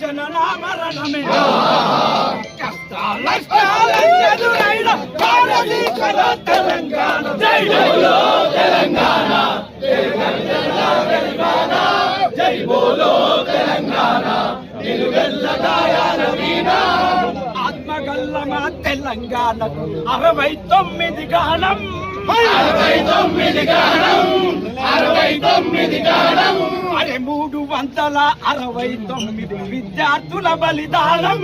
జననామరణమే కష్టాలెదురైన తెలంగాణ జై బోలో తెలంగాణ జై బోలో తెలంగాణ నిలువెల్ల గాయాల వీణ ఆత్మగల్లమా తెలంగాణ 69 గానం 69 గానం 69 గానం అరే 369 విద్యార్థుల బలిదానం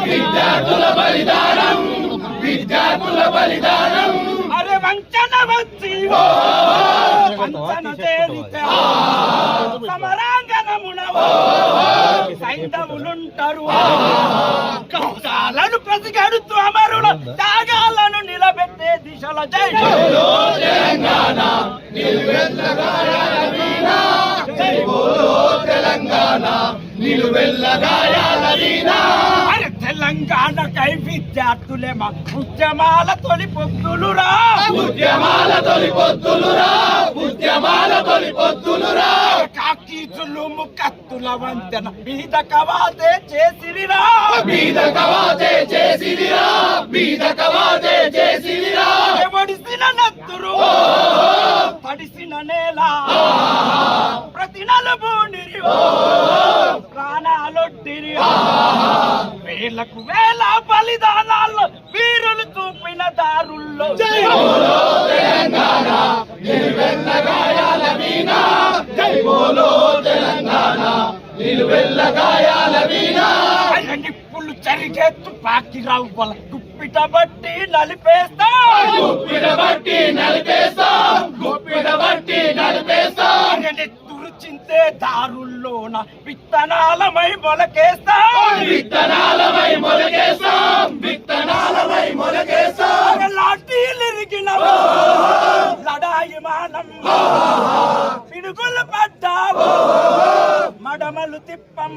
విద్యార్థుల బలిదానం విద్యార్థుల బలిదానం అరే వంచన వచ్చి వంచన చేరితే సమరాంగణమున సైంధవులుంటారు కష్టాలను ప్రతిగడుతూ అమరుల త్యాగాలను నిలబెట్టే దిశల జై బోలో తెలంగాణ నిలువెల్ల గాయాల వీణ జై బోలో తెలంగాణ నిలువెల్ల గాయాల వీణ అరే తెలంగాణకై విద్యార్థులేమా ఉద్యమాల తొలి పొత్తులురా ఉద్యమాల తొలి పొత్తులురా ఉద్యమాల తొలి పొత్తులురా కాకీచులు ముకత్తుల వంతెన బీద కవాతే చేసిరిరా బీద కవాతే చేసిరిరా బీద కవాతే చేసిరిరా ఎవడిసిన నత్తురు పడిసిన నేల ప్రతి నలుబూనిరి ప్రాణాలొట్టిరి వేలకు వేల బలిదానాల్లో వీరులు చూపిన దారుల్లో జై బోలో తెలంగాణ నిలువెల్ల గాయాల వీణ జై బోలో తెలంగాణ నిలువెల్ల గాయాల వీణ నిప్పులు చరిగెత్తు పాకి రవ్వల గుప్పిట బట్టి నలిపేస్తా గుప్పిట బట్టి నలిపేస్తా గుప్పిట బట్టి నలిపేస్తా చింతే దారుల్లోన విత్తనాలమై మొలకేస్తా విత్తనాలమై మొలకేస్తా విత్తనాలమై మొలకేస్తా లాఠీలిరిగిన లడాయి మానం పిడుగులు పడ్డావు మడమలు తిప్పం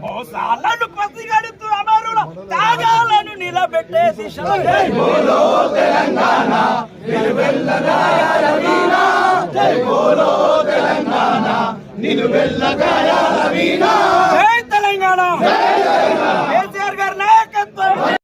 మోసాలను పసిగడుతూ అమరుల త్యాగాలను నిలబెట్టే దిశలో జై బోలో తెలంగాణ నిలువెల్ల గాయాల వీణ జై బోలో తెలంగాణ నిలువెల్ల గాయాల వీణ